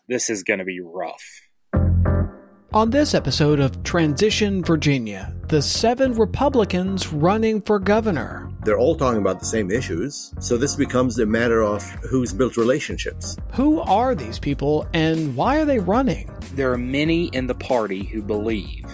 this is going to be rough. On this episode of Transition Virginia, the 7 Republicans running for governor. They're all talking about the same issues, so this becomes a matter of who's built relationships. Who are these people and why are they running? There are many in the party who believe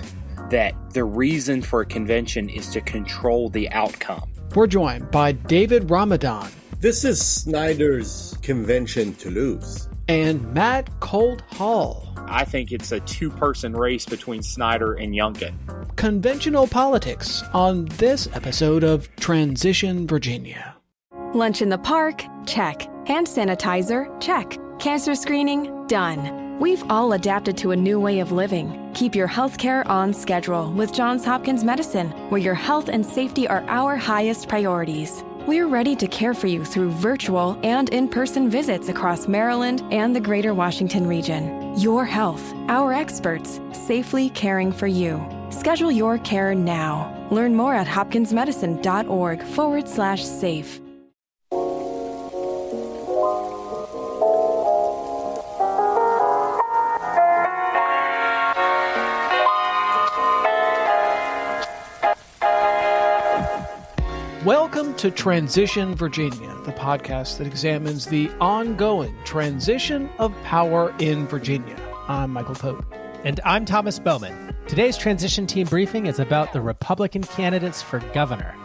that the reason for a convention is to control the outcome. We're joined by David Ramadan. This is Snyder's convention to lose. And Matt Colt Hall. I think it's a 2-person race between Snyder and Younkin. Conventional politics on this episode of Transition Virginia. Lunch in the park? Check. Hand sanitizer? Check. Cancer screening? Done. We've all adapted to a new way of living. Keep your healthcare on schedule with Johns Hopkins Medicine, where your health and safety are our highest priorities. We're ready to care for you through virtual and in-person visits across Maryland and the greater Washington region. Your health, our experts, safely caring for you. Schedule your care now. Learn more at hopkinsmedicine.org/safe. Welcome to Transition Virginia, the podcast that examines the ongoing transition of power in Virginia. I'm Michael Pope. And I'm Thomas Bowman. Today's transition team briefing is about the Republican candidates for governor.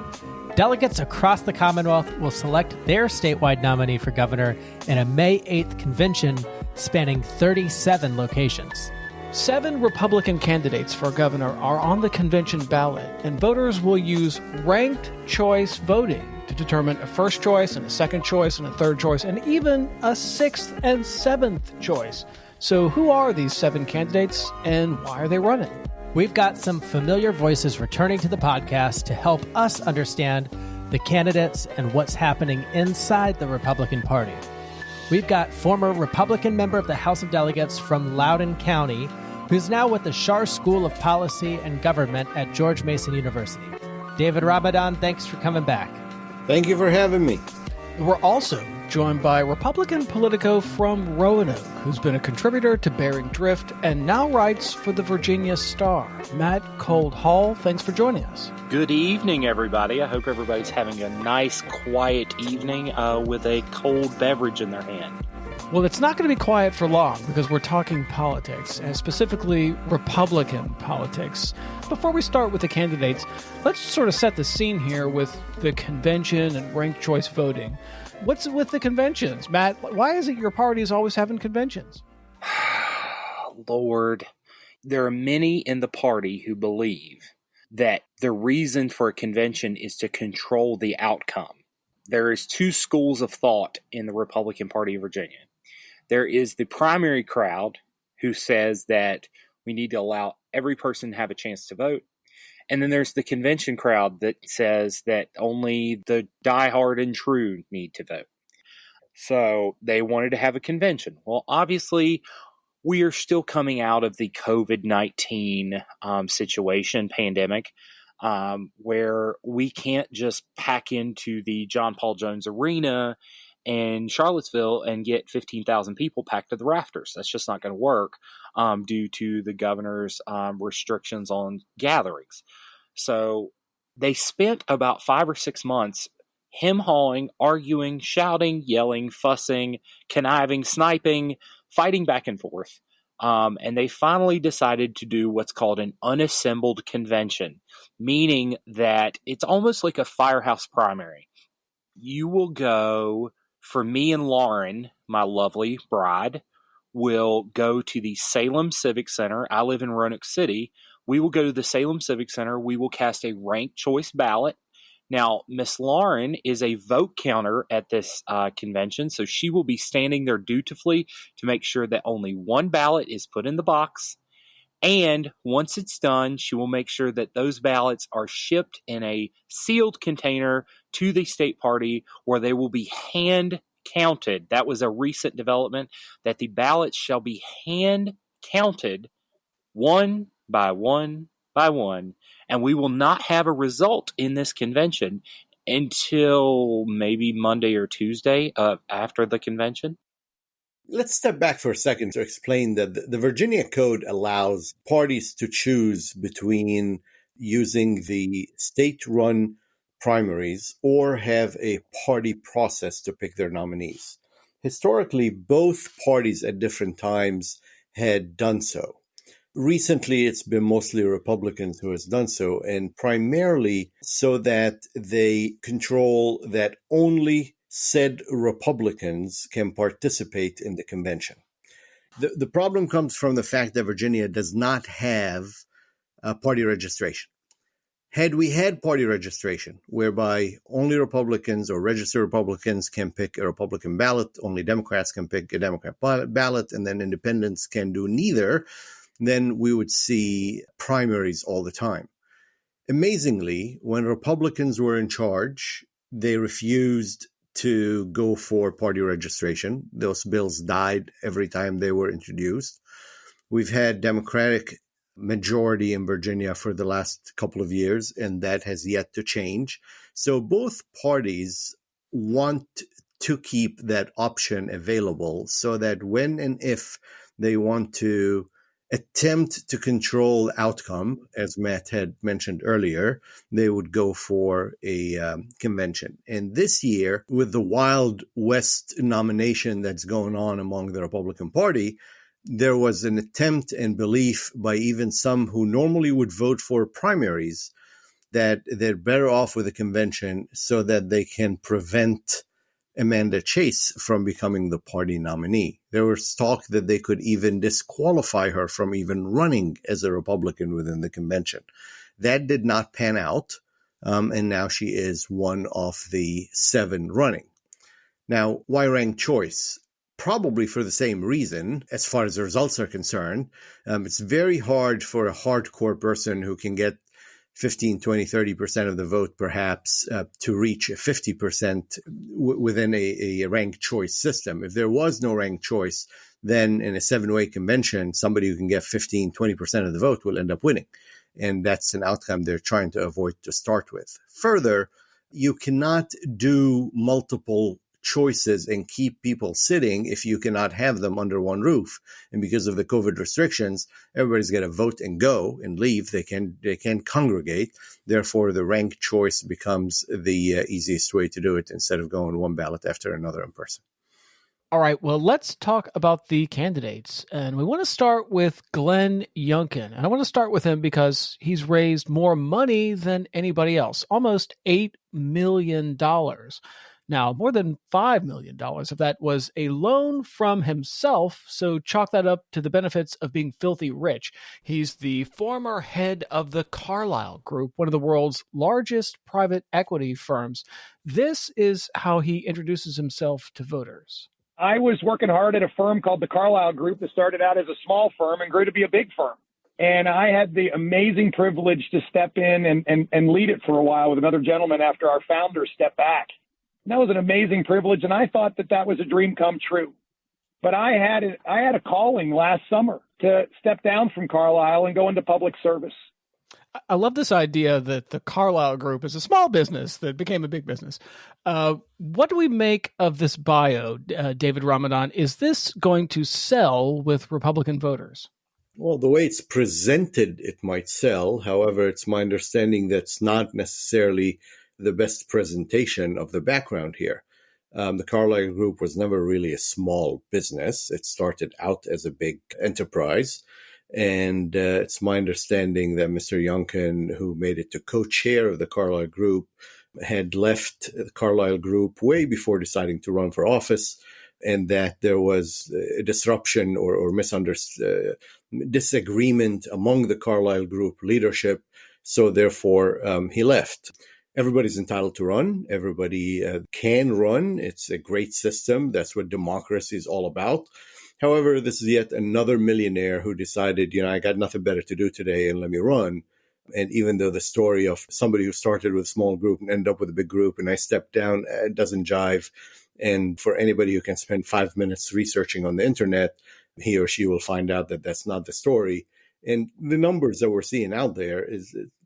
Delegates across the Commonwealth will select their statewide nominee for governor in a May 8th convention spanning 37 locations. 7 Republican candidates for governor are on the convention ballot, and voters will use ranked choice voting to determine a first choice and a second choice and a third choice and even a 6th and 7th choice. So who are these 7 candidates and why are they running? We've got some familiar voices returning to the podcast to help us understand the candidates and what's happening inside the Republican Party. We've got former Republican member of the House of Delegates from Loudoun County, who's now with the Schar School of Policy and Government at George Mason University. David Ramadan, thanks for coming back. Thank you for having me. We're also joined by Republican Politico from Roanoke, who's been a contributor to Bearing Drift and now writes for the Virginia Star. Matt Colt Hall, thanks for joining us. Good evening, everybody. I hope everybody's having a nice, quiet evening with a cold beverage in their hand. Well, it's not going to be quiet for long because we're talking politics, and specifically Republican politics. Before we start with the candidates, let's sort of set the scene here with the convention and ranked choice voting. What's with the conventions? Matt, why is it your party is always having conventions? Lord, there are many in the party who believe that the reason for a convention is to control the outcome. There is 2 schools of thought in the Republican Party of Virginia. There is the primary crowd who says that we need to allow every person to have a chance to vote. And then there's the convention crowd that says that only the diehard and true need to vote. So they wanted to have a convention. Well, obviously, we are still coming out of the COVID-19 pandemic, where we can't just pack into the John Paul Jones Arena in Charlottesville and get 15,000 people packed to the rafters. That's just not going to work due to the governor's restrictions on gatherings. So they spent about 5 or 6 months hem-hawing, arguing, shouting, yelling, fussing, conniving, sniping, fighting back and forth. And they finally decided to do what's called an unassembled convention, meaning that it's almost like a firehouse primary. You will go, for me and Lauren, my lovely bride, will go to the Salem Civic Center. I live in Roanoke City. We will go to the Salem Civic Center. We will cast a ranked choice ballot. Now, Miss Lauren is a vote counter at this convention, so she will be standing there dutifully to make sure that only one ballot is put in the box. And once it's done, she will make sure that those ballots are shipped in a sealed container to the state party where they will be hand counted. That was a recent development, that the ballots shall be hand counted one by one by one. And we will not have a result in this convention until maybe Monday or Tuesday after the convention. Let's step back for a second to explain that the Virginia Code allows parties to choose between using the state-run primaries or have a party process to pick their nominees. Historically, both parties at different times had done so. Recently, it's been mostly Republicans who has done so, and primarily so that they control that only said Republicans can participate in the convention. The problem comes from the fact that Virginia does not have party registration. Had we had party registration, whereby only Republicans or registered Republicans can pick a Republican ballot, only Democrats can pick a Democrat ballot, and then independents can do neither, then we would see primaries all the time. Amazingly, when Republicans were in charge, they refused to go for party registration. Those bills died every time they were introduced. We've had Democratic majority in Virginia for the last couple of years, and that has yet to change. So both parties want to keep that option available so that when and if they want to attempt to control outcome, as Matt had mentioned earlier, they would go for a convention. And this year, with the Wild West nomination that's going on among the Republican Party, there was an attempt and belief by even some who normally would vote for primaries that they're better off with a convention so that they can prevent Amanda Chase from becoming the party nominee. There was talk that they could even disqualify her from even running as a Republican within the convention. That did not pan out, and now she is one of the 7 running. Now, why ranked choice? Probably for the same reason, as far as the results are concerned. It's very hard for a hardcore person who can get 15, 20, 30% of the vote, perhaps, to reach 50% within a ranked choice system. If there was no ranked choice, then in a 7-way convention, somebody who can get 15, 20% of the vote will end up winning. And that's an outcome they're trying to avoid to start with. Further, you cannot do multiple choices and keep people sitting if you cannot have them under one roof. And because of the COVID restrictions, everybody's got to vote and go and leave. They can't congregate. Therefore, the ranked choice becomes the easiest way to do it instead of going one ballot after another in person. All right, well, let's talk about the candidates. And we want to start with Glenn Younkin. And I want to start with him because he's raised more money than anybody else, almost $8 million. Now, more than $5 million of that was a loan from himself, so chalk that up to the benefits of being filthy rich. He's the former head of the Carlyle Group, one of the world's largest private equity firms. This is how he introduces himself to voters. I was working hard at a firm called the Carlyle Group that started out as a small firm and grew to be a big firm. And I had the amazing privilege to step in and lead it for a while with another gentleman after our founder stepped back. And that was an amazing privilege, and I thought that was a dream come true. But I had a calling last summer to step down from Carlyle and go into public service. I love this idea that the Carlyle Group is a small business that became a big business. What do we make of this bio, David Ramadan? Is this going to sell with Republican voters? Well, the way it's presented, it might sell. However, it's my understanding that's not necessarily the best presentation of the background here. The Carlyle Group was never really a small business. It started out as a big enterprise. And it's my understanding that Mr. Younkin, who made it to co-chair of the Carlyle Group, had left the Carlyle Group way before deciding to run for office, and that there was a disruption or disagreement among the Carlyle Group leadership. So therefore, he left. Everybody's entitled to run. Everybody can run. It's a great system. That's what democracy is all about. However, this is yet another millionaire who decided, I got nothing better to do today and let me run. And even though the story of somebody who started with a small group and ended up with a big group and I stepped down, it doesn't jive. And for anybody who can spend 5 minutes researching on the internet, he or she will find out that that's not the story. And the numbers that we're seeing out there it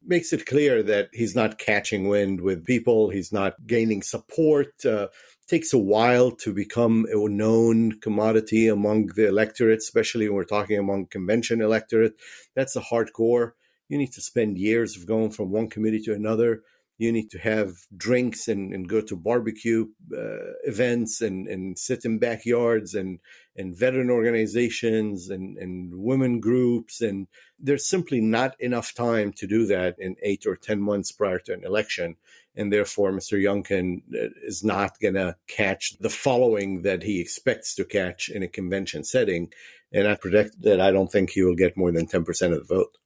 makes it clear that he's not catching wind with people. He's not gaining support to takes a while to become a known commodity among the electorate, especially when we're talking among convention electorate. That's the hardcore. You need to spend years of going from one committee to another. You need to have drinks and go to barbecue events and sit in backyards and veteran organizations and women groups. And there's simply not enough time to do that in 8 or 10 months prior to an election. And therefore, Mr. Younkin is not going to catch the following that he expects to catch in a convention setting. And I predict that I don't think he will get more than 10% of the vote.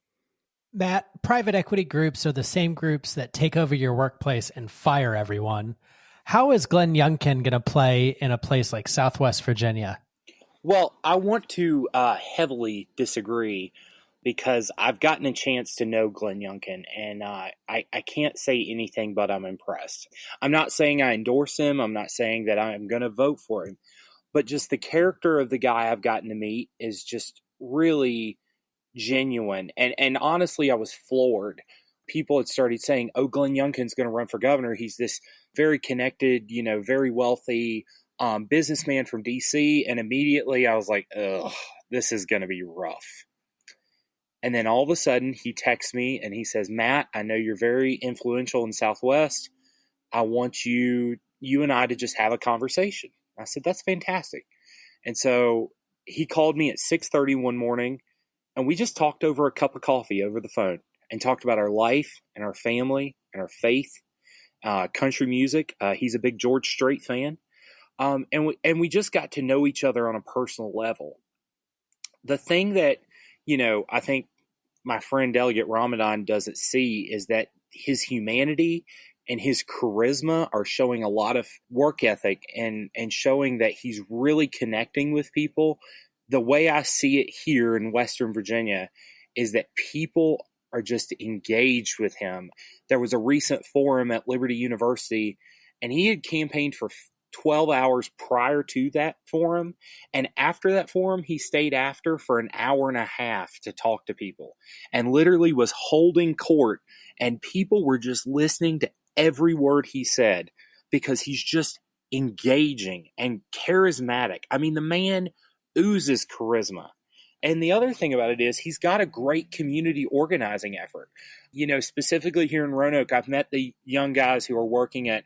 Matt, private equity groups are the same groups that take over your workplace and fire everyone. How is Glenn Younkin going to play in a place like Southwest Virginia? Well, I want to heavily disagree because I've gotten a chance to know Glenn Younkin, and I can't say anything but I'm impressed. I'm not saying I endorse him. I'm not saying that I'm going to vote for him. But just the character of the guy I've gotten to meet is just really genuine. And honestly, I was floored. People had started saying, oh, Glenn Younkin's going to run for governor. He's this very connected, very wealthy businessman from D.C. And immediately I was like, ugh, this is going to be rough. And then all of a sudden he texts me and he says, Matt, I know you're very influential in Southwest. I want you and I to just have a conversation. I said, that's fantastic. And so he called me at 6:30 one morning. And we just talked over a cup of coffee over the phone and talked about our life and our family and our faith, country music. He's a big George Strait fan. And we just got to know each other on a personal level. The thing that, I think my friend Delegate Ramadan doesn't see is that his humanity and his charisma are showing a lot of work ethic and showing that he's really connecting with people. The way I see it here in Western Virginia is that people are just engaged with him. There was a recent forum at Liberty University, and he had campaigned for 12 hours prior to that forum. And after that forum, he stayed after for an hour and a half to talk to people and literally was holding court. And people were just listening to every word he said because he's just engaging and charismatic. I mean, the man oozes charisma. And the other thing about it is he's got a great community organizing effort. Specifically here in Roanoke, I've met the young guys who are working at,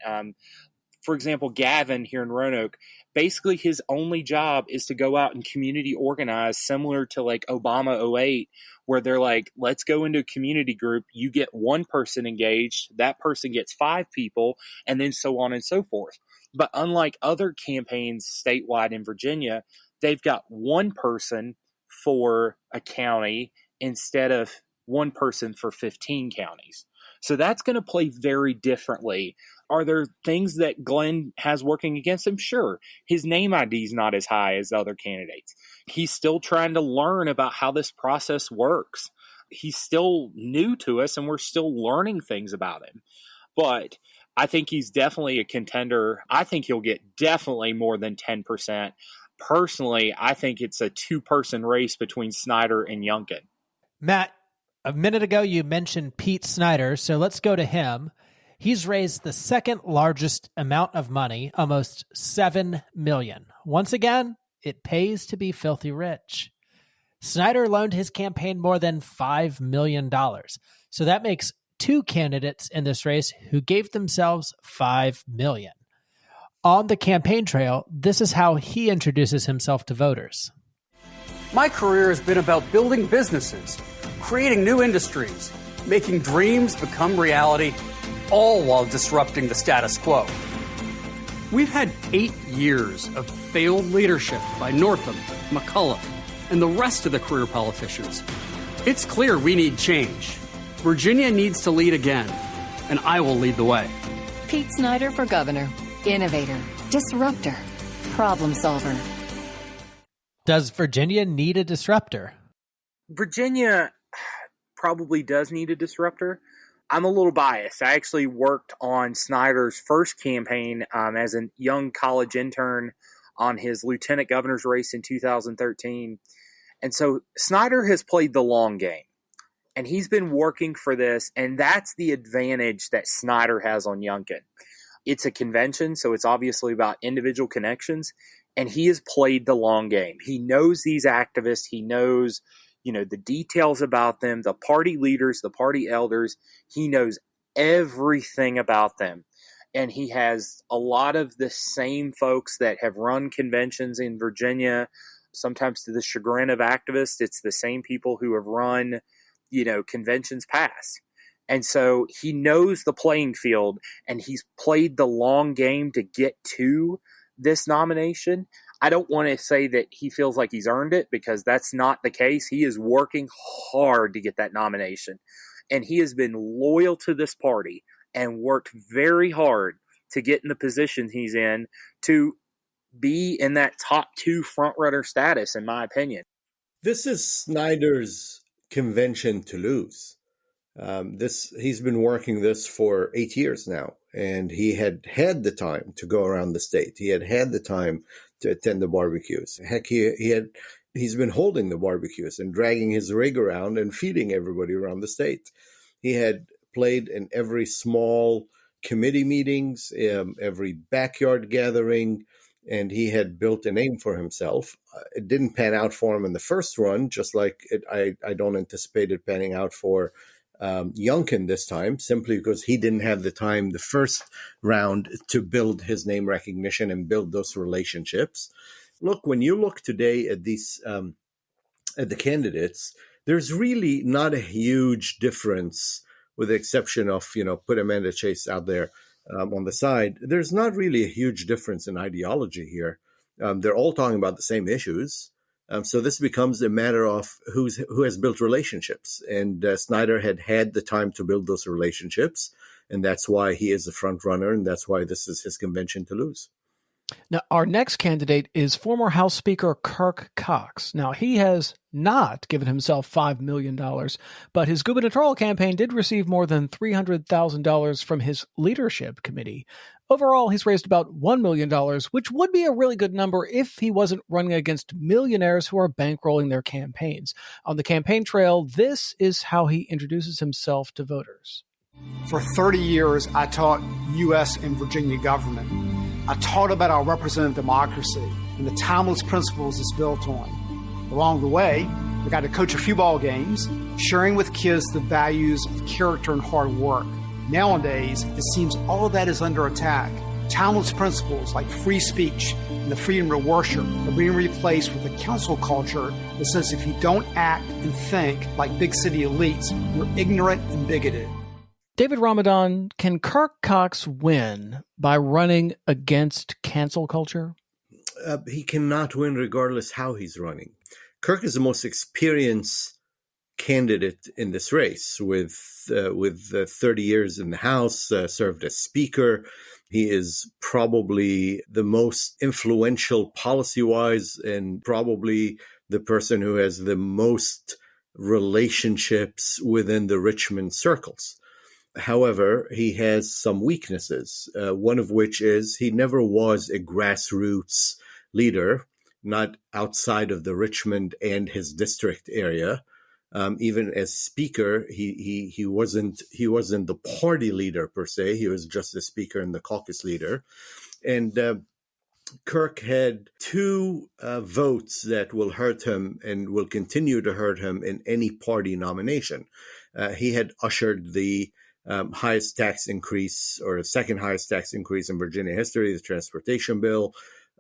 for example, Gavin here in Roanoke. Basically, his only job is to go out and community organize, similar to like Obama 08, where they're like, let's go into a community group. You get one person engaged, that person gets 5 people, and then so on and so forth. But unlike other campaigns statewide in Virginia, they've got one person for a county instead of one person for 15 counties. So that's going to play very differently. Are there things that Glenn has working against him? Sure. His name ID is not as high as other candidates. He's still trying to learn about how this process works. He's still new to us, and we're still learning things about him. But I think he's definitely a contender. I think he'll get definitely more than 10%. Personally, I think it's a 2-person race between Snyder and Younkin. Matt, a minute ago you mentioned Pete Snyder, so let's go to him. He's raised the second largest amount of money, almost $7 million. Once again, it pays to be filthy rich. Snyder loaned his campaign more than $5 million. So that makes 2 candidates in this race who gave themselves $5 million. On the campaign trail, this is how he introduces himself to voters. My career has been about building businesses, creating new industries, making dreams become reality, all while disrupting the status quo. We've had 8 years of failed leadership by Northam, McCullough, and the rest of the career politicians. It's clear we need change. Virginia needs to lead again, and I will lead the way. Pete Snyder for governor. Innovator, disruptor, problem solver. Does Virginia need a disruptor? Virginia probably does need a disruptor. I'm a little biased. I actually worked on Snyder's first campaign as a young college intern on his lieutenant governor's race in 2013. And so Snyder has played the long game. And he's been working for this, and that's the advantage that Snyder has on Younkin. it's a convention, so it's obviously about individual connections, and he has played the long game. He knows these activists. He knows, the details about them, the party leaders, the party elders. He knows everything about them. And he has a lot of the same folks that have run conventions in Virginia, sometimes to the chagrin of activists. It's the same people who have run, conventions past. And so he knows the playing field, and he's played the long game to get to this nomination. I don't want to say that he feels like he's earned it, because that's not the case. He is working hard to get that nomination, and he has been loyal to this party and worked very hard to get in the position he's in to be in that top 2 frontrunner status, in my opinion. This is Snyder's convention to lose. He's been working this for 8 years now, and he had the time to go around the state. He had the time to attend the barbecues. Heck, he's been holding the barbecues and dragging his rig around and feeding everybody around the state. He had played in every small committee meetings, every backyard gathering, and he had built a name for himself. It didn't pan out for him in the first run, just like I don't anticipate it panning out for Younkin this time, simply because he didn't have the time the first round to build his name recognition and build those relationships. Look, when you look today at these at the candidates, there's really not a huge difference, with the exception of put Amanda Chase out there on the side. There's not really a huge difference in ideology here. They're all talking about the same issues. So this becomes a matter of who has built relationships. And Snyder had the time to build those relationships. And that's why he is the front runner. And that's why this is his convention to lose. Now, our next candidate is former House Speaker Kirk Cox. Now, he has not given himself $5 million, but his gubernatorial campaign did receive more than $300,000 from his leadership committee. Overall, he's raised about $1 million, which would be a really good number if he wasn't running against millionaires who are bankrolling their campaigns. On the campaign trail, this is how he introduces himself to voters. For 30 years, I taught U.S. and Virginia government. I taught about our representative democracy and the timeless principles it's built on. Along the way, I got to coach a few ball games, sharing with kids the values of character and hard work. Nowadays, it seems all of that is under attack. Timeless principles like free speech and the freedom to worship are being replaced with a council culture that says if you don't act and think like big city elites, you're ignorant and bigoted. David Ramadan, can Kirk Cox win by running against cancel culture? He cannot win regardless how he's running. Kirk is the most experienced candidate in this race with 30 years in the House, served as Speaker. He is probably the most influential policy-wise and probably the person who has the most relationships within the Richmond circles. However, he has some weaknesses, one of which is he never was a grassroots leader, not outside of the Richmond and his district area. Even as Speaker, he wasn't the party leader per se. He was just the Speaker and the caucus leader. And Kirk had 2 votes that will hurt him and will continue to hurt him in any party nomination. He had ushered the highest tax increase, or second highest tax increase in Virginia history, the transportation bill,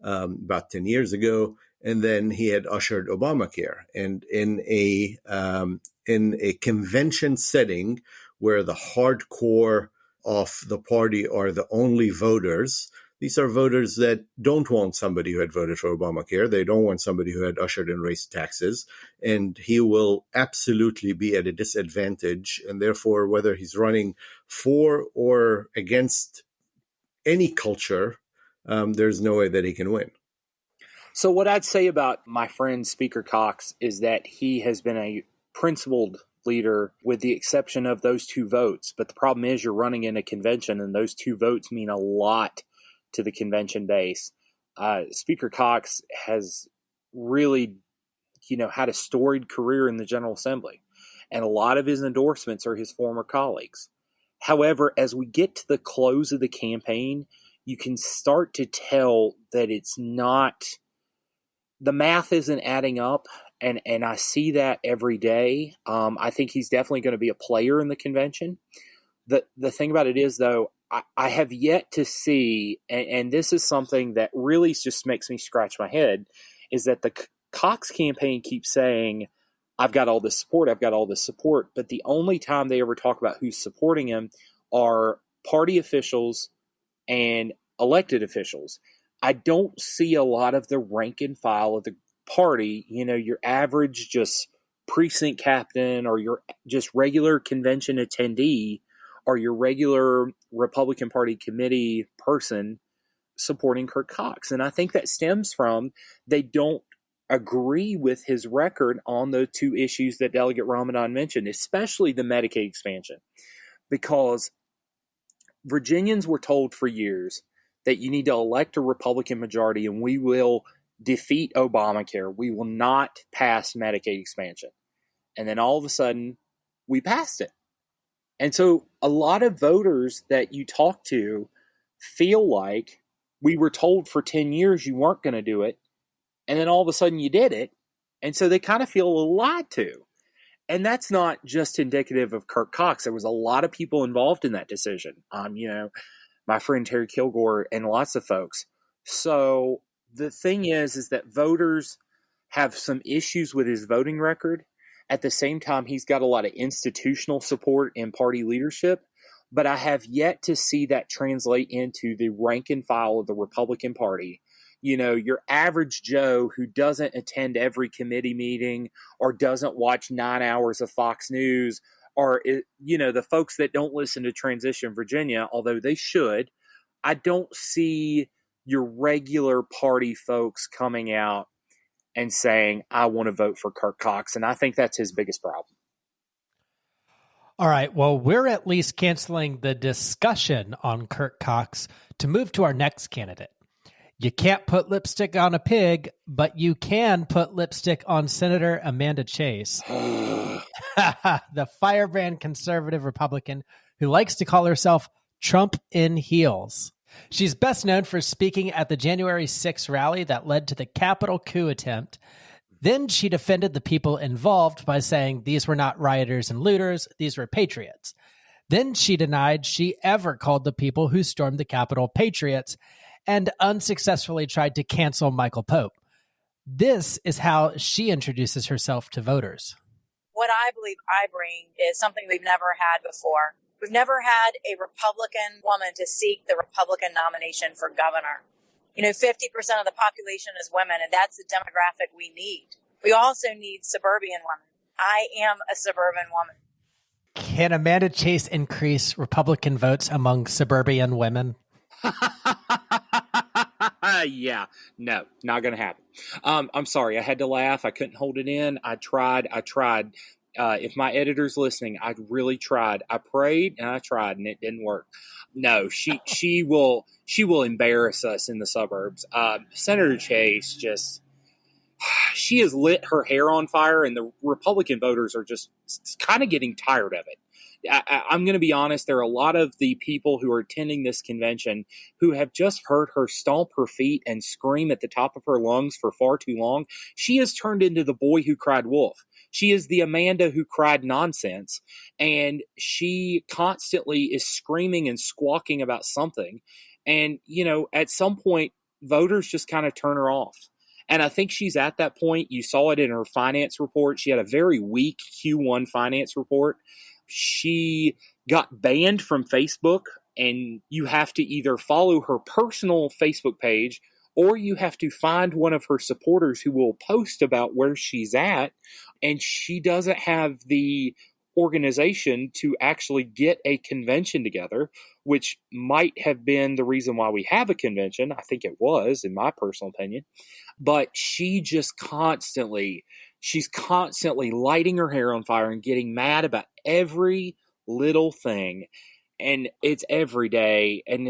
about 10 years ago. And then he had ushered Obamacare. And in a convention setting where the hardcore of the party are the only voters, these are voters that don't want somebody who had voted for Obamacare. They don't want somebody who had ushered and raised taxes. And he will absolutely be at a disadvantage. And therefore, whether he's running for or against any culture, there's no way that he can win. So what I'd say about my friend Speaker Cox is that he has been a principled leader with the exception of those 2 votes. But the problem is you're running in a convention and those 2 votes mean a lot to the convention base. Speaker Cox has really, had a storied career in the General Assembly. And a lot of his endorsements are his former colleagues. However, as we get to the close of the campaign, you can start to tell that it's not, the math isn't adding up. And I see that every day. I think he's definitely going to be a player in the convention. The thing about it is, though, I have yet to see, and this is something that really just makes me scratch my head, is that the Cox campaign keeps saying, I've got all this support, I've got all this support. But the only time they ever talk about who's supporting him are party officials and elected officials. I don't see a lot of the rank and file of the party, your average just precinct captain or your just regular convention attendee or your regular Republican Party committee person supporting Kirk Cox. And I think that stems from they don't agree with his record on the two issues that Delegate Ramadan mentioned, especially the Medicaid expansion, because Virginians were told for years that you need to elect a Republican majority and we will defeat Obamacare. We will not pass Medicaid expansion. And then all of a sudden, we passed it. And so a lot of voters that you talk to feel like we were told for 10 years you weren't going to do it. And then all of a sudden you did it. And so they kind of feel lied to. And that's not just indicative of Kirk Cox. There was a lot of people involved in that decision. My friend Terry Kilgore and lots of folks. So the thing is that voters have some issues with his voting record. At the same time, he's got a lot of institutional support in party leadership. But I have yet to see that translate into the rank and file of the Republican Party. Your average Joe who doesn't attend every committee meeting or doesn't watch 9 hours of Fox News, or, the folks that don't listen to Transition Virginia, although they should. I don't see your regular party folks coming out and saying, I want to vote for Kirk Cox. And I think that's his biggest problem. All right. Well, we're at least canceling the discussion on Kirk Cox to move to our next candidate. You can't put lipstick on a pig, but you can put lipstick on Senator Amanda Chase, the firebrand conservative Republican who likes to call herself Trump in heels. She's best known for speaking at the January 6th rally that led to the Capitol coup attempt. Then she defended the people involved by saying these were not rioters and looters, these were patriots. Then she denied she ever called the people who stormed the Capitol patriots and unsuccessfully tried to cancel Michael Pope. This is how she introduces herself to voters. What I believe I bring is something we've never had before. We've never had a Republican woman to seek the Republican nomination for governor. 50% of the population is women, and that's the demographic we need. We also need suburban women. I am a suburban woman. Can Amanda Chase increase Republican votes among suburban women? Yeah, no, not going to happen. I'm sorry. I had to laugh. I couldn't hold it in. I tried. If my editor's listening, I really tried. I prayed and I tried, and it didn't work. No, she will embarrass us in the suburbs. Senator Chase she has lit her hair on fire, and the Republican voters are just kind of getting tired of it. I'm going to be honest. There are a lot of the people who are attending this convention who have just heard her stomp her feet and scream at the top of her lungs for far too long. She has turned into the boy who cried wolf. She is the Amanda who cried nonsense, and she constantly is screaming and squawking about something. And, at some point, voters just kind of turn her off. And I think she's at that point. You saw it in her finance report. She had a very weak Q1 finance report. She got banned from Facebook, and you have to either follow her personal Facebook page or you have to find one of her supporters who will post about where she's at. And she doesn't have the organization to actually get a convention together, which might have been the reason why we have a convention. I think it was, in my personal opinion. But she's constantly lighting her hair on fire and getting mad about every little thing. And it's every day. And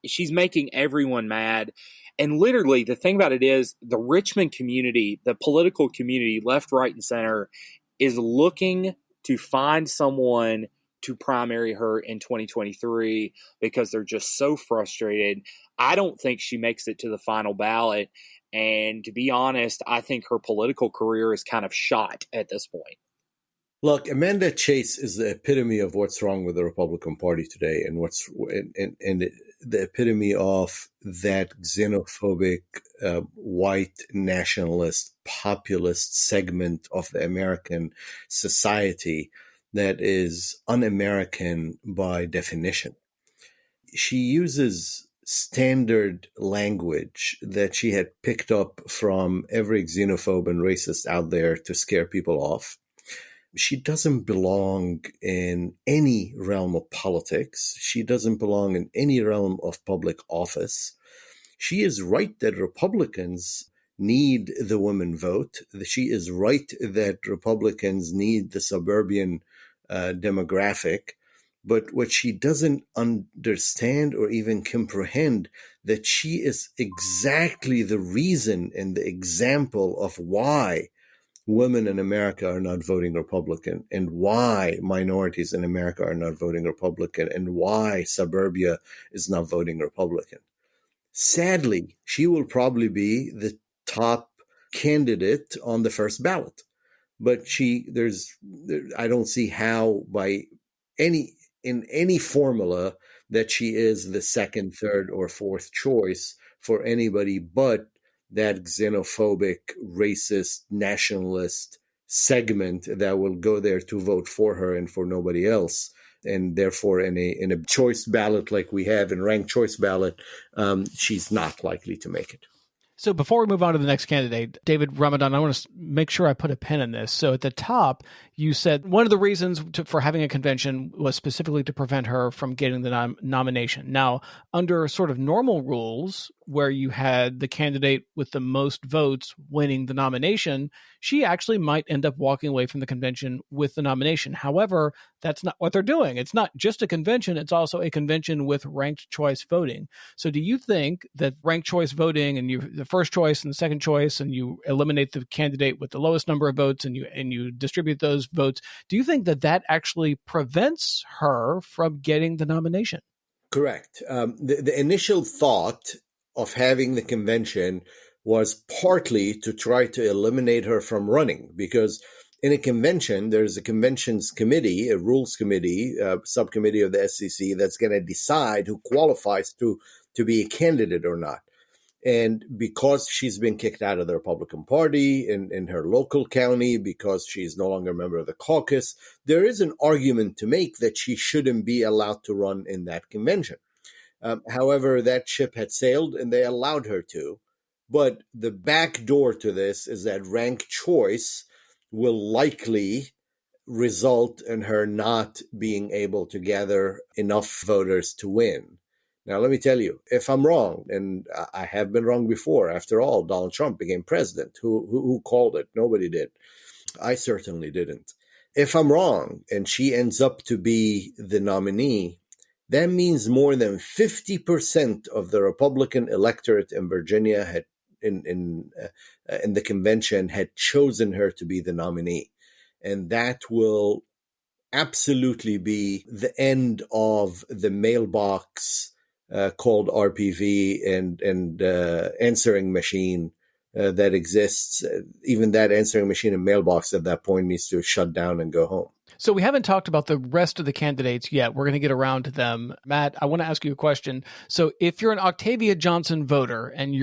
she's making everyone mad. And literally, the thing about it is the Richmond community, the political community, left, right, and center, is looking to find someone to primary her in 2023 because they're just so frustrated. I don't think she makes it to the final ballot. And to be honest, I think her political career is kind of shot at this point. Look, Amanda Chase is the epitome of what's wrong with the Republican Party today, and the epitome of that xenophobic, white nationalist, populist segment of the American society that is un-American by definition. She uses standard language that she had picked up from every xenophobe and racist out there to scare people off. She doesn't belong in any realm of politics. She doesn't belong in any realm of public office. She is right that Republicans need the women vote. She is right that Republicans need the suburban demographic. But what she doesn't understand or even comprehend, that she is exactly the reason and the example of why women in America are not voting Republican, and why minorities in America are not voting Republican, and why suburbia is not voting Republican. Sadly, she will probably be the top candidate on the first ballot. But I don't see how in any formula that she is the second, third, or fourth choice for anybody but that xenophobic, racist, nationalist segment that will go there to vote for her and for nobody else. And therefore, in a choice ballot like we have, in ranked choice ballot, she's not likely to make it. So before we move on to the next candidate, David Ramadan, I want to make sure I put a pin in this. So at the top, you said one of the reasons for having a convention was specifically to prevent her from getting the nomination. Now, under sort of normal rules, where you had the candidate with the most votes winning the nomination, she actually might end up walking away from the convention with the nomination. However, that's not what they're doing. It's not just a convention. It's also a convention with ranked choice voting. So do you think that ranked choice voting and the first choice and the second choice, and you eliminate the candidate with the lowest number of votes and you distribute those votes, do you think that actually prevents her from getting the nomination? Correct. The initial thought of having the convention was partly to try to eliminate her from running, because in a convention, there's a conventions committee, a rules committee, a subcommittee of the SEC that's going to decide who qualifies to be a candidate or not. And because she's been kicked out of the Republican Party in her local county, because she's no longer a member of the caucus, there is an argument to make that she shouldn't be allowed to run in that convention. However, that ship had sailed and they allowed her to. But the back door to this is that ranked choice will likely result in her not being able to gather enough voters to win. Now, let me tell you, if I'm wrong, and I have been wrong before, after all, Donald Trump became president. Who called it? Nobody did. I certainly didn't. If I'm wrong and she ends up to be the nominee, that means more than 50% of the Republican electorate in Virginia had in the convention had chosen her to be the nominee. And that will absolutely be the end of the mailbox called RPV and answering machine that exists. Even that answering machine and mailbox at that point needs to shut down and go home. So we haven't talked about the rest of the candidates yet. We're going to get around to them. Matt, I want to ask you a question. So if you're an Octavia Johnson voter and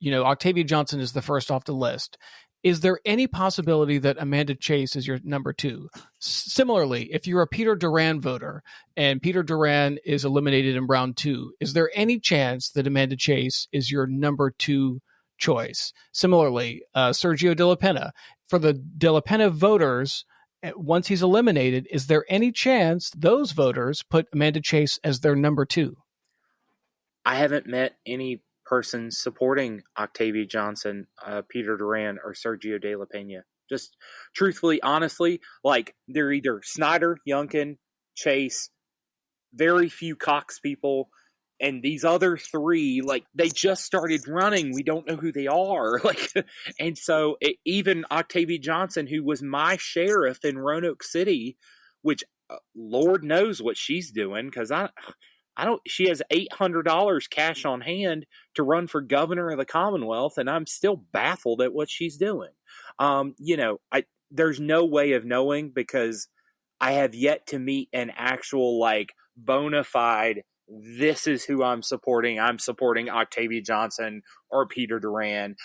Octavia Johnson is the first off the list, is there any possibility that Amanda Chase is your number two? Similarly, if you're a Peter Duran voter and Peter Duran is eliminated in round two, is there any chance that Amanda Chase is your number two choice? Similarly, Sergio De La Pena. For the De La Pena voters, once he's eliminated, is there any chance those voters put Amanda Chase as their number two? I haven't met any person supporting Octavia Johnson, Peter Duran, or Sergio De La Pena. Just truthfully, honestly, like they're either Snyder, Younkin, Chase, very few Cox people, and these other three, like they just started running. We don't know who they are. And so even Octavia Johnson, who was my sheriff in Roanoke City, which Lord knows what she's doing, because I don't. She has $800 cash on hand to run for governor of the Commonwealth, and I'm still baffled at what she's doing. There's no way of knowing, because I have yet to meet an actual bona fide, this is who I'm supporting. I'm supporting Octavia Johnson or Peter Duran.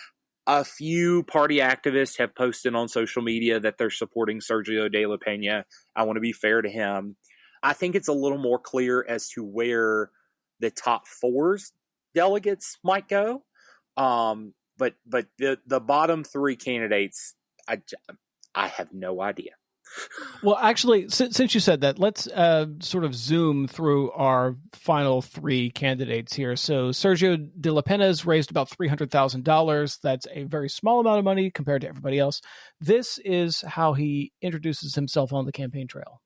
A few party activists have posted on social media that they're supporting Sergio De La Pena. I want to be fair to him. I think it's a little more clear as to where the top four's delegates might go. But the bottom three candidates, I have no idea. Well, actually, since you said that, let's sort of zoom through our final three candidates here. So Sergio De La Pena has raised about $300,000. That's a very small amount of money compared to everybody else. This is how he introduces himself on the campaign trail.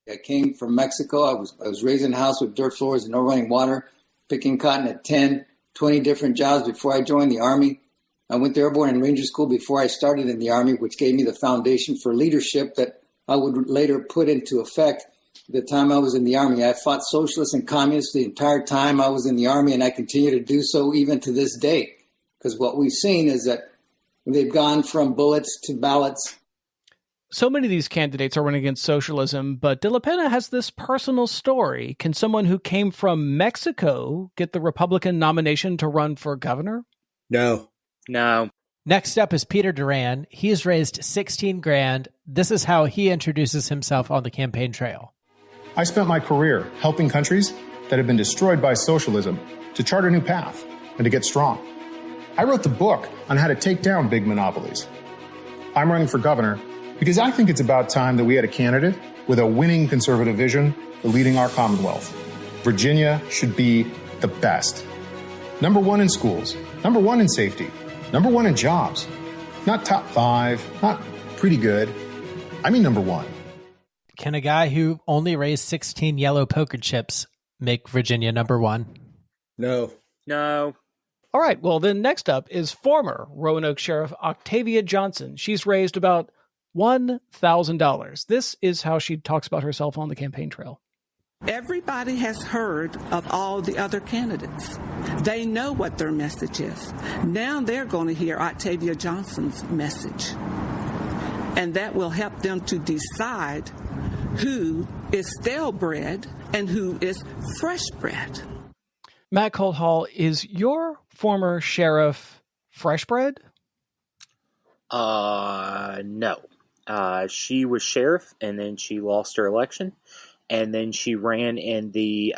I came from Mexico. I was raised in a house with dirt floors and no running water, picking cotton at 10, 20 different jobs before I joined the Army. I went to Airborne and Ranger School before I started in the Army, which gave me the foundation for leadership that I would later put into effect the time I was in the Army. I fought socialists and communists the entire time I was in the Army, and I continue to do so even to this day. Because what we've seen is that they've gone from bullets to ballots. So many of these candidates are running against socialism, but De La Pena has this personal story. Can someone who came from Mexico get the Republican nomination to run for governor? No. Next up is Peter Duran. He's raised $16,000. This is how he introduces himself on the campaign trail. I spent my career helping countries that have been destroyed by socialism to chart a new path and to get strong. I wrote the book on how to take down big monopolies. I'm running for governor because I think it's about time that we had a candidate with a winning conservative vision for leading our Commonwealth. Virginia should be the best. Number one in schools, number one in safety, number one in jobs. Not top 5, not pretty good. I mean number one. Can a guy who only raised 16 yellow poker chips make Virginia number one? No. All right, well, then next up is former Roanoke Sheriff Octavia Johnson. She's raised about $1,000. This is how she talks about herself on the campaign trail. Everybody has heard of all the other candidates. They know what their message is. Now they're going to hear Octavia Johnson's message. And that will help them to decide who is stale bread and who is fresh bread. Matt Colt Hall, is your former sheriff fresh bread? No. She was sheriff, and then she lost her election. And then she ran in the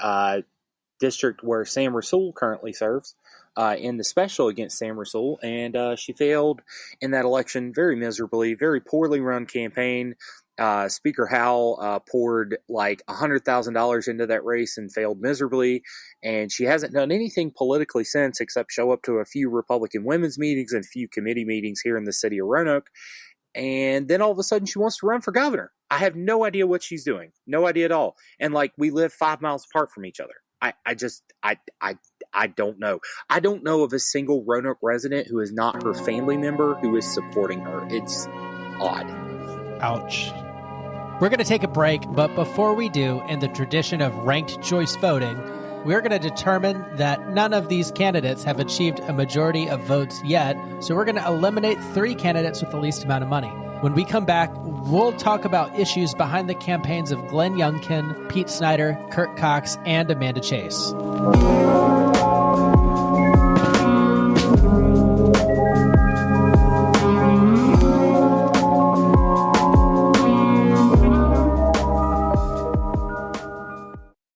district where Sam Rasool currently serves, in the special against Sam Rasool. And she failed in that election very miserably, very poorly run campaign. Speaker Howell poured like $100,000 into that race and failed miserably. And she hasn't done anything politically since except show up to a few Republican women's meetings and a few committee meetings here in the city of Roanoke. And then all of a sudden she wants to run for governor. I have no idea what she's doing. No idea at all. And we live 5 miles apart from each other. I don't know. I don't know of a single Roanoke resident who is not her family member who is supporting her. It's odd. Ouch. We're going to take a break, but before we do, in the tradition of ranked choice voting, we're going to determine that none of these candidates have achieved a majority of votes yet, so we're going to eliminate 3 candidates with the least amount of money. When we come back, we'll talk about issues behind the campaigns of Glenn Younkin, Pete Snyder, Kirk Cox, and Amanda Chase.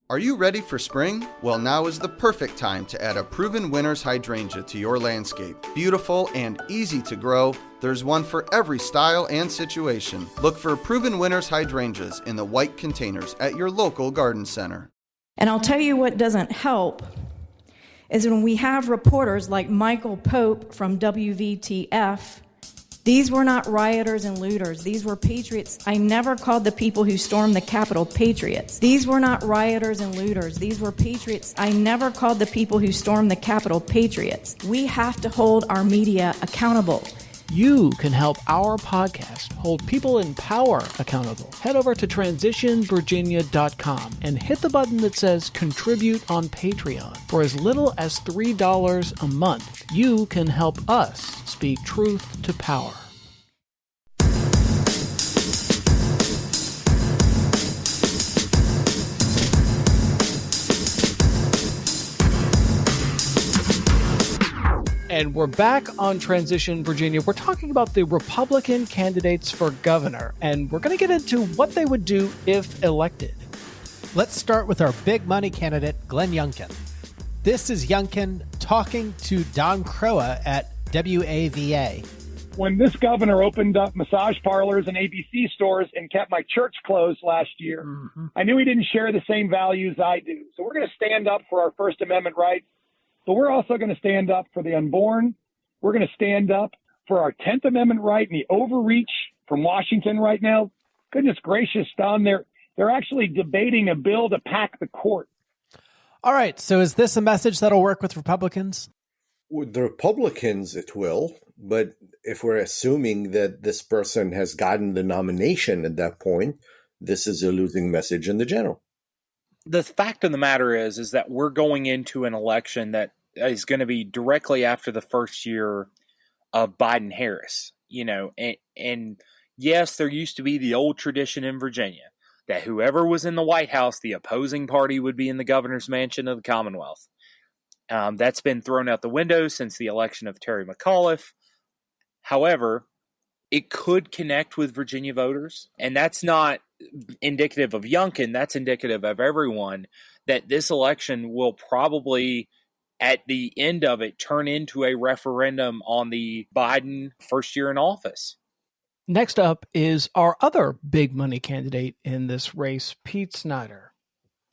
Are you ready for spring? Well, now is the perfect time to add a Proven Winners hydrangea to your landscape. Beautiful and easy to grow, there's one for every style and situation. Look for Proven Winners hydrangeas in the white containers at your local garden center. And I'll tell you what doesn't help is when we have reporters like Michael Pope from WVTF. These were not rioters and looters. These were patriots. I never called the people who stormed the Capitol patriots. These were not rioters and looters. These were patriots. I never called the people who stormed the Capitol patriots. We have to hold our media accountable. you can help our podcast hold people in power accountable. Head over to transitionvirginia.com and hit the button that says Contribute on Patreon. For as little as $3 a month, you can help us speak truth to power. And we're back on Transition Virginia. We're talking about the Republican candidates for governor, and we're going to get into what they would do if elected. Let's start with our big money candidate, Glenn Younkin. This is Younkin talking to Don Croa at WAVA. When this governor opened up massage parlors and ABC stores and kept my church closed last year, I knew he didn't share the same values I do. So we're going to stand up for our First Amendment rights. But we're also going to stand up for the unborn. We're going to stand up for our 10th Amendment right and the overreach from Washington right now. Goodness gracious, Don, they're actually debating a bill to pack the court. All right, so is this a message that'll work with Republicans? With the Republicans, it will. But if we're assuming that this person has gotten the nomination at that point, this is a losing message in the general. The fact of the matter is that we're going into an election that is going to be directly after the first year of Biden-Harris, and yes, there used to be the old tradition in Virginia that whoever was in the White House, the opposing party would be in the governor's mansion of the Commonwealth. That's been thrown out the window since the election of Terry McAuliffe. However, it could connect with Virginia voters, and that's not indicative of Younkin, that's indicative of everyone, that this election will probably, at the end of it, turn into a referendum on the Biden first year in office. Next up is our other big money candidate in this race, Pete Snyder.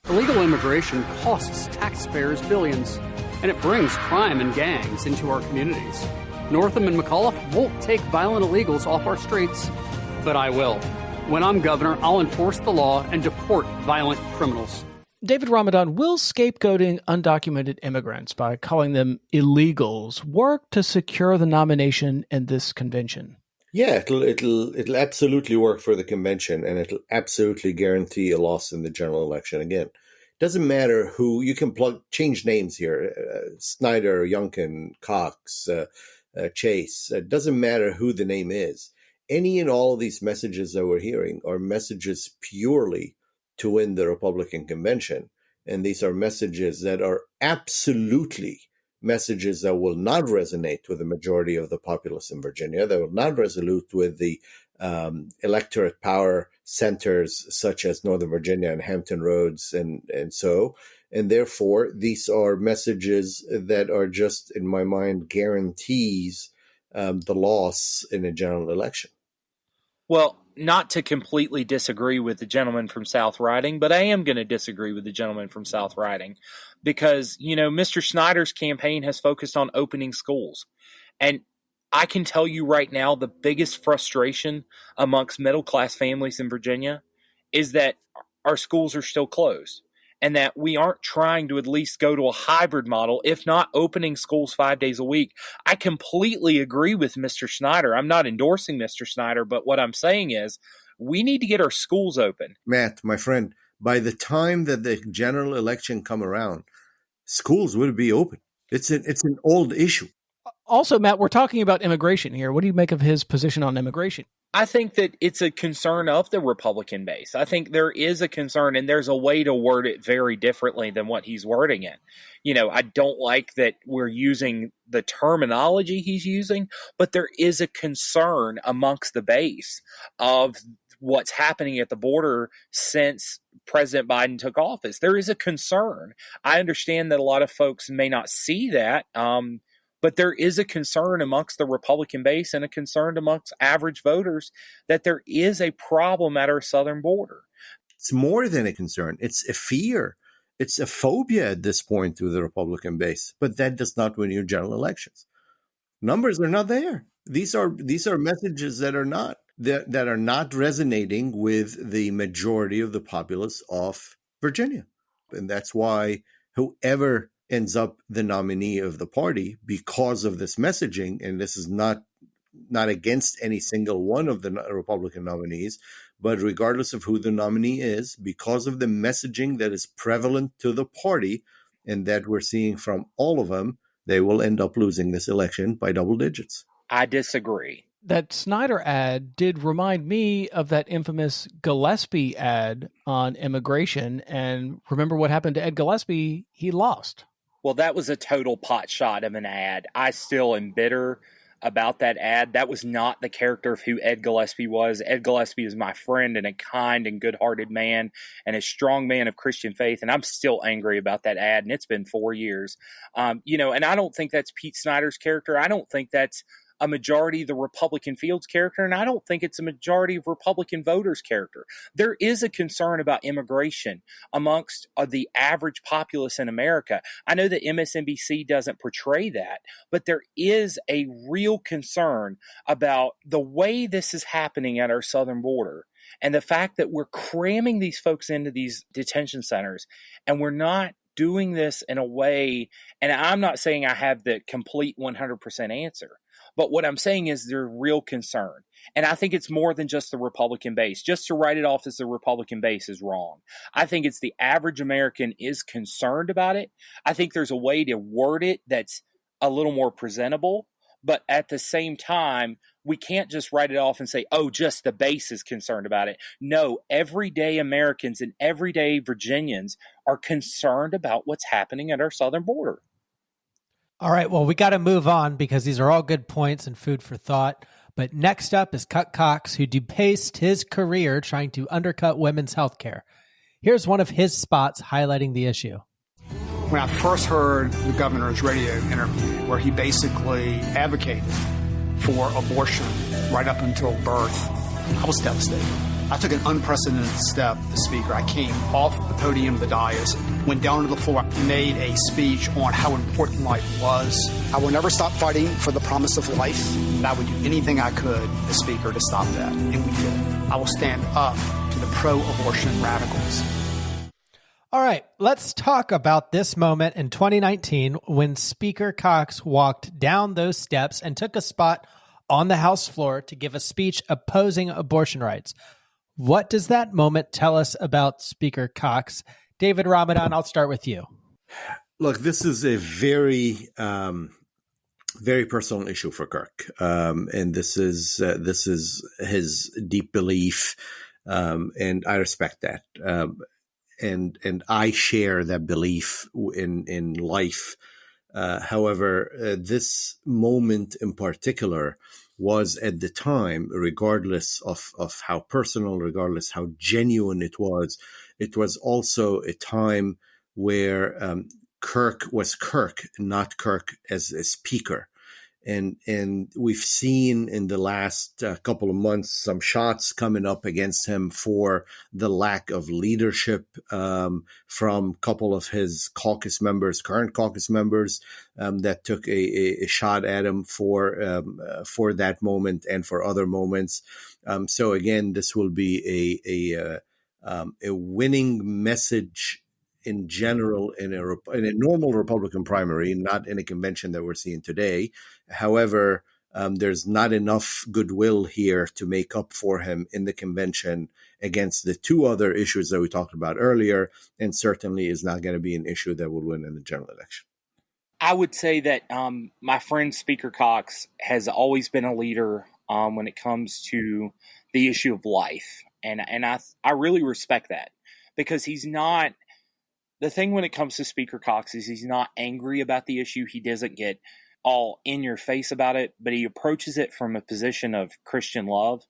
Illegal immigration costs taxpayers billions, and it brings crime and gangs into our communities. Northam and McAuliffe won't take violent illegals off our streets, but I will. When I'm governor, I'll enforce the law and deport violent criminals. David Ramadan, will scapegoating undocumented immigrants by calling them illegals work to secure the nomination in this convention? Yeah, it'll absolutely work for the convention, and it'll absolutely guarantee a loss in the general election. Again, doesn't matter who you can change names here: Snyder, Younkin, Cox, Chase. It doesn't matter who the name is. Any and all of these messages that we're hearing are messages purely to win the Republican convention. And these are messages that are absolutely messages that will not resonate with the majority of the populace in Virginia. They will not resonate with the electorate power centers such as Northern Virginia and Hampton Roads and so. And therefore, these are messages that are just, in my mind, guarantees the loss in a general election. Well, not to completely disagree with the gentleman from South Riding, but I am going to disagree with the gentleman from South Riding because, Mr. Snyder's campaign has focused on opening schools. And I can tell you right now, the biggest frustration amongst middle-class families in Virginia is that our schools are still closed and that we aren't trying to at least go to a hybrid model, if not opening schools 5 days a week. I completely agree with Mr. Snyder. I'm not endorsing Mr. Snyder, but what I'm saying is we need to get our schools open. Matt, my friend, by the time that the general election come around, schools will be open. It's an old issue. Also, Matt, we're talking about immigration here. What do you make of his position on immigration? I think that it's a concern of the Republican base. I think there is a concern, and there's a way to word it very differently than what he's wording it. I don't like that we're using the terminology he's using, but there is a concern amongst the base of what's happening at the border since President Biden took office. There is a concern. I understand that a lot of folks may not see that, but there is a concern amongst the Republican base and a concern amongst average voters that there is a problem at our southern border. It's more than a concern. It's a fear. It's a phobia at this point to the Republican base. But that does not win you general elections. Numbers are not there. These are messages that are not resonating with the majority of the populace of Virginia. And that's why whoever ends up the nominee of the party because of this messaging, and this is not not against any single one of the Republican nominees, but regardless of who the nominee is, because of the messaging that is prevalent to the party and that we're seeing from all of them, they will end up losing this election by double digits. I disagree. That Snyder ad did remind me of that infamous Gillespie ad on immigration. And remember what happened to Ed Gillespie? He lost. Well, that was a total pot shot of an ad. I still am bitter about that ad. That was not the character of who Ed Gillespie was. Ed Gillespie is my friend and a kind and good-hearted man and a strong man of Christian faith, and I'm still angry about that ad, and it's been 4 years. And I don't think that's Pete Snyder's character. I don't think that's a majority of the Republican field's character, and I don't think it's a majority of Republican voters' character. There is a concern about immigration amongst the average populace in America. I know that MSNBC doesn't portray that, but there is a real concern about the way this is happening at our southern border and the fact that we're cramming these folks into these detention centers, and we're not doing this in a way, and I'm not saying I have the complete 100% answer, but what I'm saying is there's real concern. And I think it's more than just the Republican base. Just to write it off as the Republican base is wrong. I think it's the average American is concerned about it. I think there's a way to word it that's a little more presentable. But at the same time, we can't just write it off and say, oh, just the base is concerned about it. No, everyday Americans and everyday Virginians are concerned about what's happening at our southern border. All right, well, we got to move on because these are all good points and food for thought. But next up is Kirk Cox, who debased his career trying to undercut women's health care. Here's one of his spots highlighting the issue. When I first heard the governor's radio interview where he basically advocated for abortion right up until birth, I was devastated. I took an unprecedented step, the speaker. I came off the podium of the dais, went down to the floor, made a speech on how important life was. I will never stop fighting for the promise of life, and I would do anything I could, the speaker, to stop that, and we did. I will stand up to the pro-abortion radicals. All right, let's talk about this moment in 2019 when Speaker Cox walked down those steps and took a spot on the House floor to give a speech opposing abortion rights. What does that moment tell us about Speaker Cox? David Ramadan, I'll start with you. Look, this is a very, very personal issue for Kirk, and this is his deep belief, and I respect that, and I share that belief in life. However, this moment in particular was at the time, regardless of how personal, regardless how genuine it was also a time where Kirk was Kirk, not Kirk as a speaker. And we've seen in the last couple of months some shots coming up against him for the lack of leadership from a couple of his caucus members, current caucus members, that took a shot at him for that moment and for other moments. So again, this will be a winning message in general in a normal Republican primary, not in a convention that we're seeing today. However, there's not enough goodwill here to make up for him in the convention against the two other issues that we talked about earlier, and certainly is not going to be an issue that will win in the general election. I would say that my friend Speaker Cox has always been a leader when it comes to the issue of life. And I really respect that, because he's not – the thing when it comes to Speaker Cox is he's not angry about the issue. He doesn't get all in your face about it, but he approaches it from a position of Christian love,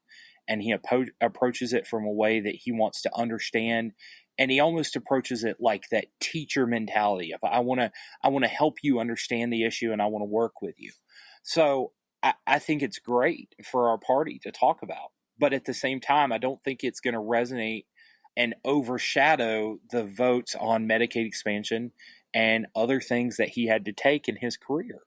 and he approaches it from a way that he wants to understand, and he almost approaches it like that teacher mentality of I want to help you understand the issue, and I want to work with you. So I think it's great for our party to talk about, but at the same time, I don't think it's going to resonate and overshadow the votes on Medicaid expansion and other things that he had to take in his career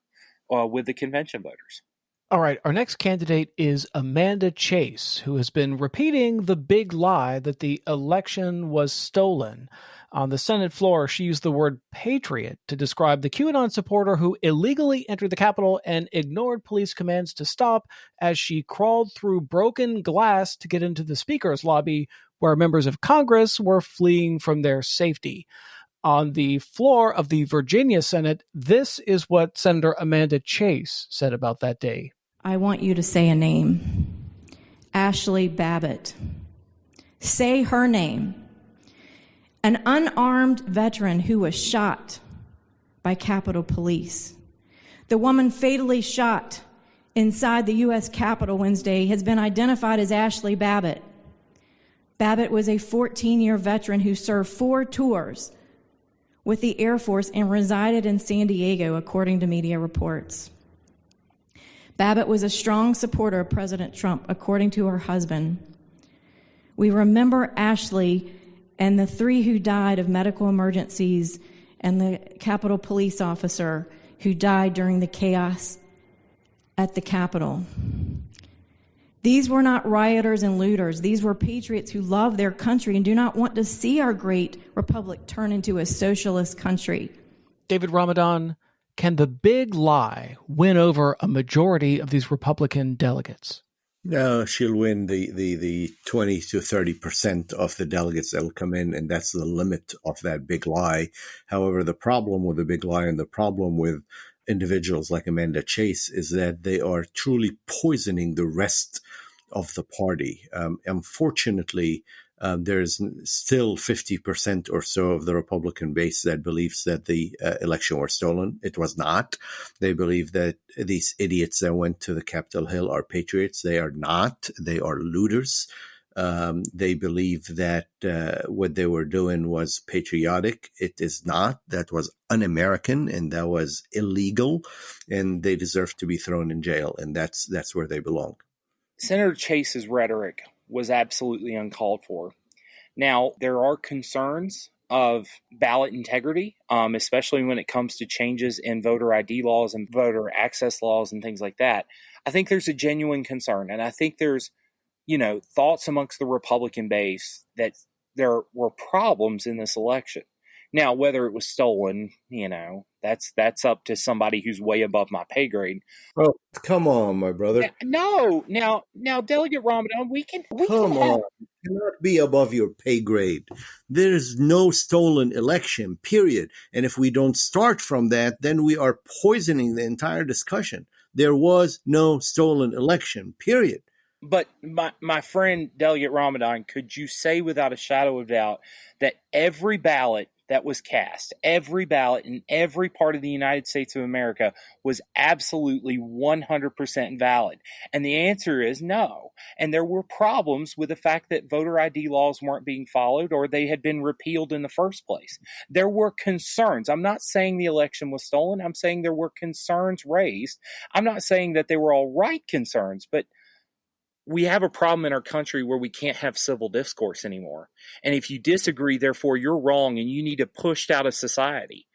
with the convention voters. All right, our next candidate is Amanda Chase, who has been repeating the big lie that the election was stolen. On the Senate floor, she used the word patriot to describe the QAnon supporter who illegally entered the Capitol and ignored police commands to stop as she crawled through broken glass to get into the speaker's lobby where members of Congress were fleeing from their safety. On the floor of the Virginia Senate, this is what Senator Amanda Chase said about that day. I want you to say a name. Ashley Babbitt. Say her name. An unarmed veteran who was shot by Capitol Police. The woman fatally shot inside the U.S. Capitol Wednesday has been identified as Ashley Babbitt. Babbitt was a 14-year veteran who served 4 tours with the Air Force and resided in San Diego, according to media reports. Babbitt was a strong supporter of President Trump, according to her husband. We remember Ashley and the 3 who died of medical emergencies and the Capitol police officer who died during the chaos at the Capitol. These were not rioters and looters. These were patriots who love their country and do not want to see our great republic turn into a socialist country. David Ramadan, can the big lie win over a majority of these Republican delegates? No, she'll win the 20 to 30% of the delegates that will come in, and that's the limit of that big lie. However, the problem with the big lie and the problem with individuals like Amanda Chase is that they are truly poisoning the rest of the party. Unfortunately, there's still 50% or so of the Republican base that believes that the election was stolen. It was not. They believe that these idiots that went to the Capitol Hill are patriots. They are not. They are looters. They believe that what they were doing was patriotic. It is not. That was un-American and that was illegal, and they deserve to be thrown in jail, and that's where they belong. Senator Chase's rhetoric was absolutely uncalled for. Now, there are concerns of ballot integrity, especially when it comes to changes in voter ID laws and voter access laws and things like that. I think there's a genuine concern, and I think there's, thoughts amongst the Republican base that there were problems in this election. Now, whether it was stolen, that's up to somebody who's way above my pay grade. Oh, come on, my brother. No, now, Delegate Ramadan, we can Come on. You cannot be above your pay grade. There is no stolen election, period. And if we don't start from that, then we are poisoning the entire discussion. There was no stolen election, period. But my friend Delegate Ramadan, could you say without a shadow of doubt that every ballot that was cast, every ballot in every part of the United States of America was absolutely 100% valid? And the answer is no. And there were problems with the fact that voter ID laws weren't being followed or they had been repealed in the first place. There were concerns. I'm not saying the election was stolen. I'm saying there were concerns raised. I'm not saying that they were all right concerns, but we have a problem in our country where we can't have civil discourse anymore. And if you disagree, therefore you're wrong and you need to push out of society.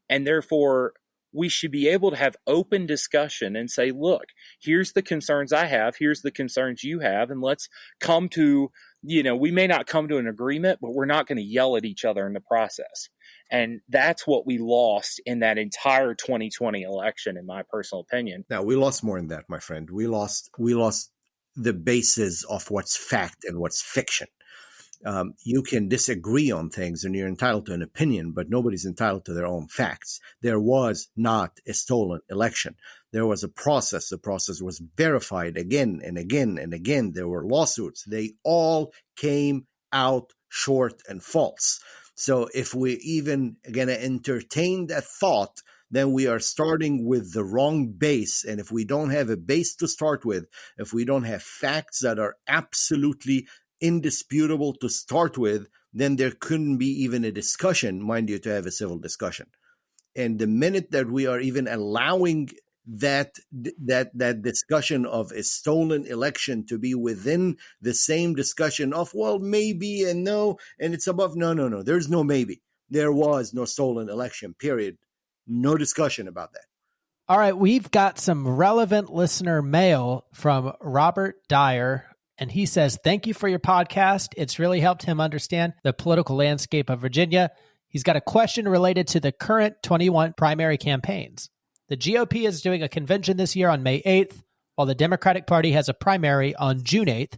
And therefore we should be able to have open discussion and say, look, here's the concerns I have, here's the concerns you have, and let's come to, we may not come to an agreement, but we're not going to yell at each other in the process. And that's what we lost in that entire 2020 election, in my personal opinion. Now, we lost more than that, my friend. We lost the basis of what's fact and what's fiction. You can disagree on things and you're entitled to an opinion, but nobody's entitled to their own facts. There was not a stolen election. There was a process. The process was verified again and again and again. There were lawsuits. They all came out short and false. So if we even going to entertain that thought, then we are starting with the wrong base. And if we don't have a base to start with, if we don't have facts that are absolutely indisputable to start with, then there couldn't be even a discussion, mind you, to have a civil discussion. And the minute that we are even allowing that discussion of a stolen election to be within the same discussion of, well, maybe and no, and it's above, no, there's no maybe. There was no stolen election, period. No discussion about that. All right, we've got some relevant listener mail from Robert Dyer, and he says, thank you for your podcast. It's really helped him understand the political landscape of Virginia. He's got a question related to the current 21 primary campaigns. The GOP is doing a convention this year on May 8th, while the Democratic Party has a primary on June 8th.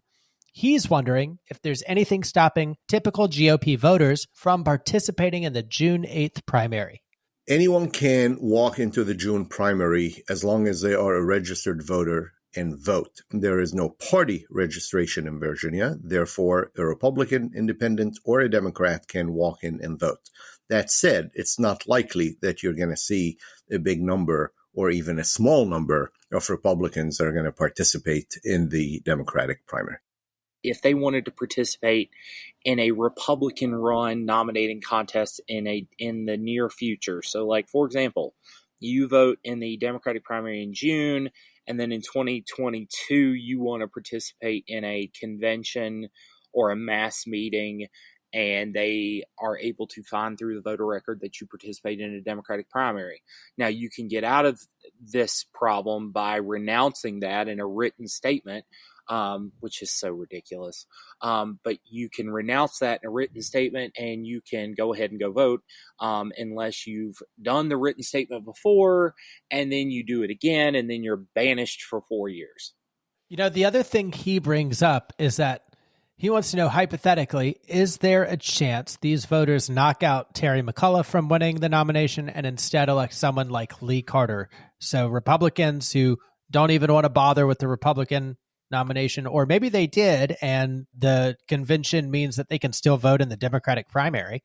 He's wondering if there's anything stopping typical GOP voters from participating in the June 8th primary. Anyone can walk into the June primary as long as they are a registered voter and vote. There is no party registration in Virginia. Therefore, a Republican, Independent, or a Democrat can walk in and vote. That said, it's not likely that you're going to see a big number or even a small number of Republicans that are going to participate in the Democratic primary. If they wanted to participate in a Republican-run nominating contest in the near future, so like, for example, you vote in the Democratic primary in June, and then in 2022, you want to participate in a convention or a mass meeting, and they are able to find through the voter record that you participate in a Democratic primary. Now, you can get out of this problem by renouncing that in a written statement, which is so ridiculous. But you can renounce that in a written statement, and you can go ahead and go vote unless you've done the written statement before, and then you do it again, and then you're banished for 4 years. You know, the other thing he brings up is that he wants to know, hypothetically, is there a chance these voters knock out Terry McAuliffe from winning the nomination and instead elect someone like Lee Carter? So Republicans who don't even want to bother with the Republican nomination, or maybe they did, and the convention means that they can still vote in the Democratic primary.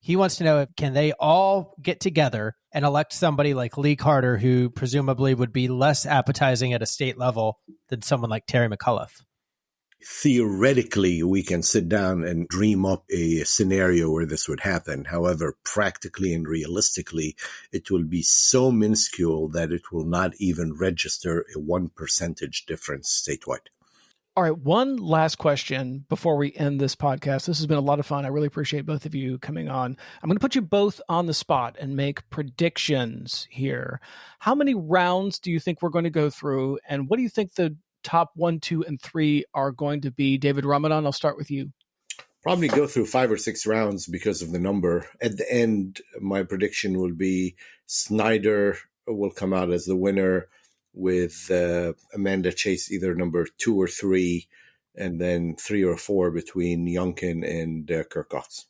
He wants to know, can they all get together and elect somebody like Lee Carter, who presumably would be less appetizing at a state level than someone like Terry McAuliffe? Theoretically, we can sit down and dream up a scenario where this would happen. However, practically and realistically, it will be so minuscule that it will not even register a 1% difference statewide. All right, one last question before we end this podcast. This has been a lot of fun. I really appreciate both of you coming on. I'm going to put you both on the spot and make predictions here. How many rounds do you think we're going to go through, and what do you think the top 1, 2, and 3 are going to be? David Ramadan, I'll start with you. Probably go through 5 or 6 rounds because of the number. At the end, my prediction will be Snyder will come out as the winner, with Amanda Chase either number 2 or 3, and then 3 or 4 between Younkin and Kirk Cox.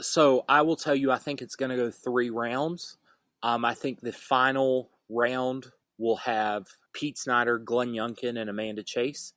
So I will tell you, I think it's going to go 3 rounds. I think the final round will have Pete Snyder, Glenn Younkin, and Amanda Chase.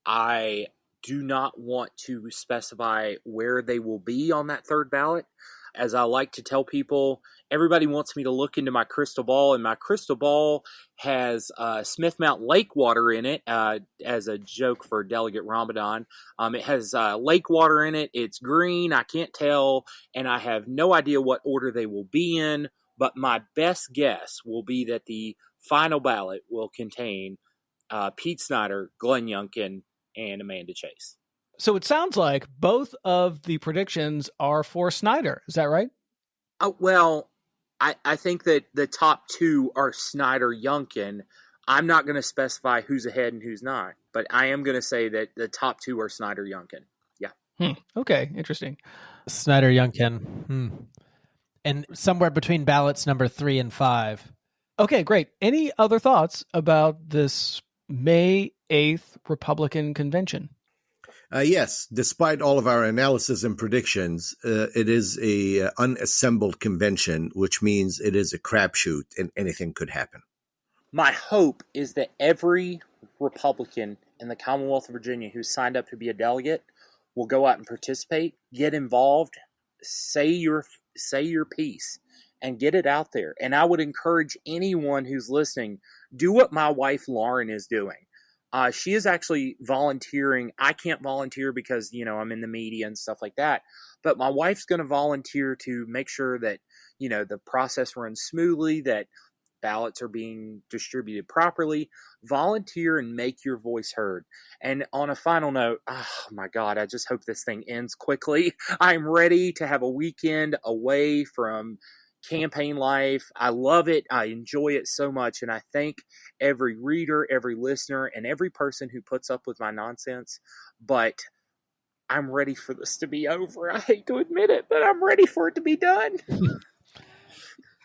I do not want to specify where they will be on that third ballot. As I like to tell people, everybody wants me to look into my crystal ball, and my crystal ball has Smith Mountain lake water in it, as a joke for Delegate Ramadan. It has lake water in it. It's green. I can't tell, and I have no idea what order they will be in, but my best guess will be that the final ballot will contain Pete Snyder, Glenn Younkin, and Amanda Chase. So it sounds like both of the predictions are for Snyder. Is that right? Well, I think that the top 2 are Snyder, Younkin. I'm not going to specify who's ahead and who's not, but I am going to say that the top 2 are Snyder, Younkin. Yeah. Okay, interesting. Snyder, Younkin. And somewhere between ballots number 3 and 5. Okay, great. Any other thoughts about this May 8th Republican convention? Yes, despite all of our analysis and predictions, it is a unassembled convention, which means it is a crapshoot and anything could happen. My hope is that every Republican in the Commonwealth of Virginia who signed up to be a delegate will go out and participate, get involved, say your piece, and get it out there. And I would encourage anyone who's listening, do what my wife Lauren is doing. She is actually volunteering. I can't volunteer because, I'm in the media and stuff like that. But my wife's going to volunteer to make sure that, the process runs smoothly, that ballots are being distributed properly. Volunteer and make your voice heard. And on a final note, oh my God, I just hope this thing ends quickly. I'm ready to have a weekend away from campaign life. I love it. I enjoy it so much. And I thank every reader, every listener, and every person who puts up with my nonsense. But I'm ready for this to be over. I hate to admit it, but I'm ready for it to be done.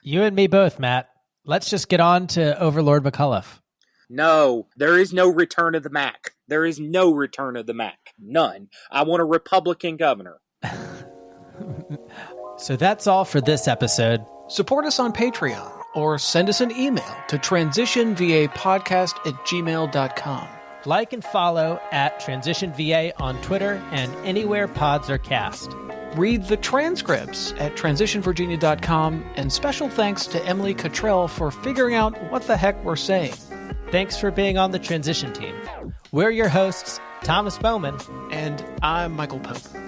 You and me both, Matt. Let's just get on to Overlord McAuliffe. No, there is no return of the Mac. There is no return of the Mac. None. I want a Republican governor. So that's all for this episode. Support us on Patreon or send us an email to transitionvapodcast@gmail.com. Like and follow at TransitionVA on Twitter and anywhere pods are cast. Read the transcripts at transitionvirginia.com, and special thanks to Emily Cottrell for figuring out what the heck we're saying. Thanks for being on the transition team. We're your hosts, Thomas Bowman. And I'm Michael Pope.